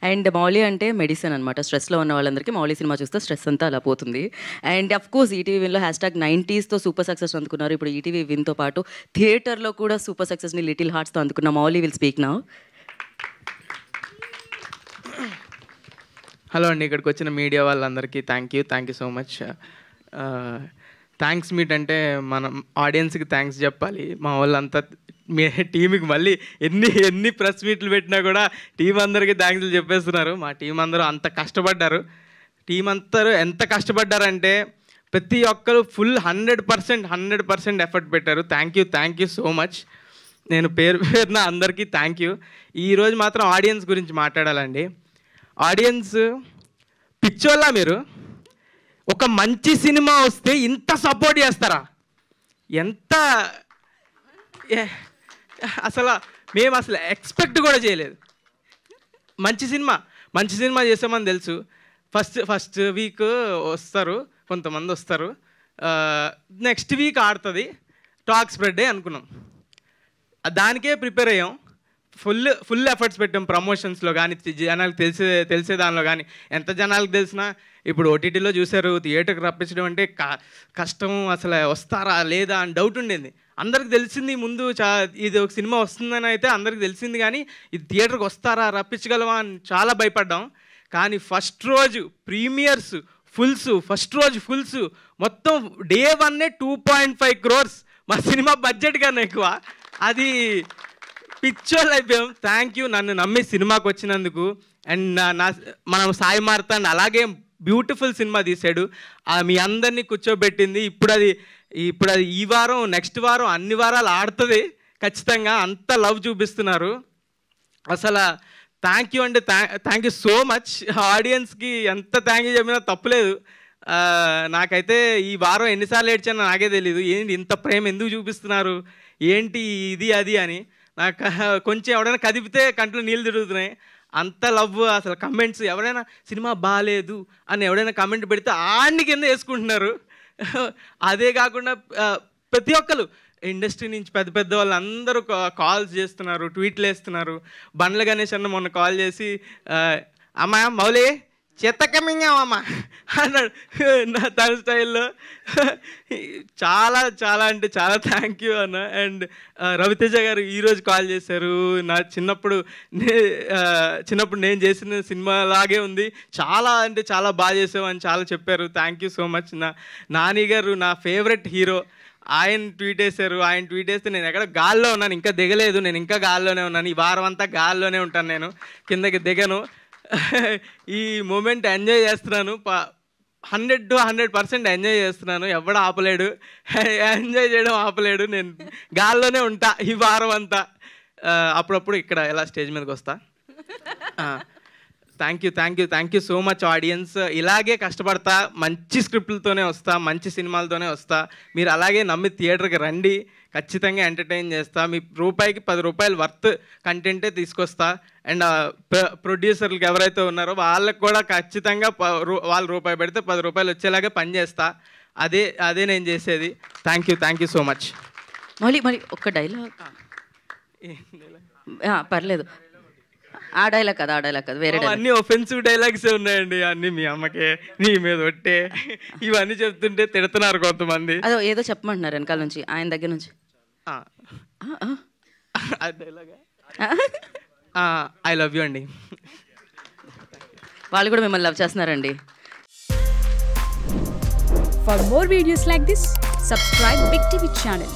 And Mouli అంటే medicine అనమాట. స్ట్రెస్లో ఉన్న వాళ్ళందరికీ మౌలి సినిమా చూస్తే స్ట్రెస్ అంతా అలా పోతుంది. అండ్ అఫ్ కోర్స్ ఈటీవీ విన్లో #90sతో సూపర్ సక్సెస్ అందుకున్నారు. ఇప్పుడు ఈటీవీ విన్తో పాటు థియేటర్లో కూడా సూపర్ సక్సెస్ని లిటిల్ హార్ట్స్తో అందుకున్న Mouli will speak now. Hello అండి, ఇక్కడికి వచ్చిన మీడియా వాళ్ళందరికీ thank you so much. Thanks meet అంటే మనం ఆడియన్స్కి థ్యాంక్స్ చెప్పాలి. మా వాళ్ళంతా మీ టీంకి మళ్ళీ ఎన్ని ప్రెస్ మీట్లు పెట్టినా కూడా టీం అందరికీ థ్యాంక్స్లు చెప్పేస్తున్నారు. మా టీం అందరూ అంత కష్టపడ్డారు. టీం అందరూ ఎంత కష్టపడ్డారంటే ప్రతి ఒక్కరు ఫుల్ 100% ఎఫర్ట్ పెట్టారు. Thank you so much. నేను పేరున అందరికీ థ్యాంక్ యూ. ఈరోజు మాత్రం ఆడియన్స్ గురించి మాట్లాడాలండి. ఆడియన్స్ పిచ్చోళ్ళ మీరు ఒక మంచి సినిమా వస్తే ఇంత సపోర్ట్ చేస్తారా? ఎంత అసలు మేము అసలు ఎక్స్పెక్ట్ కూడా చేయలేదు. మంచి సినిమా చేసామని తెలుసు. ఫస్ట్ వీక్ వస్తారు, కొంతమంది వస్తారు, నెక్స్ట్ వీక్ ఆడుతుంది, టాక్ స్ప్రెడ్ అనుకున్నాం. దానికే ప్రిపేర్ అయ్యాం. ఫుల్ ఎఫర్ట్స్ పెట్టాం. ప్రమోషన్స్లో కానీ, జనాలకు తెలిసే దానిలో కానీ. ఎంత జనాలకు తెలిసినా ఇప్పుడు ఓటీటీలో చూశారు, థియేటర్కి రప్పించడం అంటే కష్టం. అసలు వస్తారా లేదా అని డౌట్ ఉండేది. అందరికి తెలిసింది ముందు ఇది ఒక సినిమా వస్తుందని అయితే అందరికి తెలిసింది, కానీ ఇది థియేటర్కి వస్తారా, రప్పించగలమా అని చాలా భయపడ్డాం. కానీ ఫస్ట్ రోజు ప్రీమియర్స్ ఫుల్స్ మొత్తం డే 1 2.5 crores మా సినిమా బడ్జెట్ కన్నా ఎక్కువ. అది పిక్చర్లు అయిపోయాం. థ్యాంక్ యూ నన్ను నమ్మి సినిమాకి వచ్చినందుకు. అండ్ మనం సాయి మార్తాండ్ అలాగే బ్యూటిఫుల్ సినిమా తీశాడు. మీ అందరినీ కూర్చోబెట్టింది. ఇప్పుడు అది ఈ వారం, నెక్స్ట్ వారం, అన్ని వారాలు ఆడుతుంది ఖచ్చితంగా. అంత లవ్ చూపిస్తున్నారు. అసలు థ్యాంక్ యూ అంటే థ్యాంక్ యూ సో మచ్. ఆడియన్స్కి ఎంత థ్యాంక్ యూ చెప్పినా తప్పులేదు. నాకైతే ఈ వారం ఎన్నిసార్లు ఏడ్చానో నాకే తెలీదు. ఏంటి ఇంత ప్రేమ ఎందుకు చూపిస్తున్నారు, ఏంటి ఇది అది అని. నాకు కొంచెం ఎవడైనా కదిపితే కంట్లో నీళ్ళు తిరుగుతున్నాయి. అంత లవ్. అసలు కమెంట్స్ ఎవరైనా సినిమా బాగాలేదు అని ఎవడైనా కమెంట్ పెడితే ఆడిని కింద వేసుకుంటున్నారు. అదే కాకుండా ప్రతి ఒక్కరు ఇండస్ట్రీ నుంచి పెద్ద వాళ్ళందరూ కాల్స్ చేస్తున్నారు, ట్వీట్లు వేస్తున్నారు. బండ్ల గణేష్ అన్న మొన్న కాల్ చేసి అమ్మా మౌలి చెత్తకమింగామమ్మ అన్నాడు తన స్టైల్లో. చాలా అంటే చాలా థ్యాంక్ యూ అన్న. అండ్ రవితేజ గారు ఈరోజు కాల్ చేశారు. నా చిన్నప్పుడు నేను చేసిన సినిమా లాగే ఉంది, చాలా అంటే చాలా బాగా చేసావు అని చాలా చెప్పారు. Thank you so much. Nani గారు నా ఫేవరెట్ హీరో, ఆయన ట్వీట్ వేశారు. ఆయన ట్వీట్ వేస్తే నేను ఎక్కడ గాల్లో ఉన్నాను, ఇంకా దిగలేదు. నేను ఇంకా గాల్లోనే ఉన్నాను. ఈ వారం అంతా గాల్లోనే ఉంటాను, నేను కిందకి దిగను. ఈ మూమెంట్ ఎంజాయ్ చేస్తున్నాను. 100% ఎంజాయ్ చేస్తున్నాను. ఎవడు ఆపలేడు, ఎంజాయ్ చేయడం ఆపలేడు. నేను గాల్లోనే ఉంటా ఈ వారం అంతా. అప్పుడప్పుడు ఇక్కడ ఎలా స్టేజ్ మీదకి వస్తా. Thank you so much audience. ఇలాగే కష్టపడతా, మంచి స్క్రిప్ట్లతోనే వస్తా, మంచి సినిమాలతోనే వస్తా. మీరు అలాగే నమ్మి థియేటర్కి రండి, ఖచ్చితంగా ఎంటర్టైన్ చేస్తా. మీ రూపాయికి 10 రూపాయలు వర్త్ కంటెంటే తీసుకొస్తా. అండ్ ప్రొడ్యూసర్లకు ఎవరైతే ఉన్నారో వాళ్ళకి కూడా ఖచ్చితంగా వాళ్ళు రూపాయి పెడితే 10 రూపాయలు వచ్చేలాగా పనిచేస్తా. అదే నేను చేసేది. Thank you so much. మళ్ళీ ఒక్క డైలాగ్ పర్లేదు. ఆ డైలాగ్ కాదు, వేరే అన్ని ఒఫెన్సివ్ డైలాగ్స్ ఉన్నాయండి. అన్ని మీ అమ్మకే, నీ మీద ఒట్టే, ఇవన్నీ చెప్తుంటే తిడుతున్నారు కొంతమంది. అదో ఏదో చెప్పమంటున్నారు వెనకాల నుంచి, ఆయన దగ్గర నుంచి. ఐ లవ్ యూ అండి. వాళ్ళు కూడా మిమ్మల్ని లవ్ చేస్తున్నారండి. For more videos like this, subscribe Big TV channel.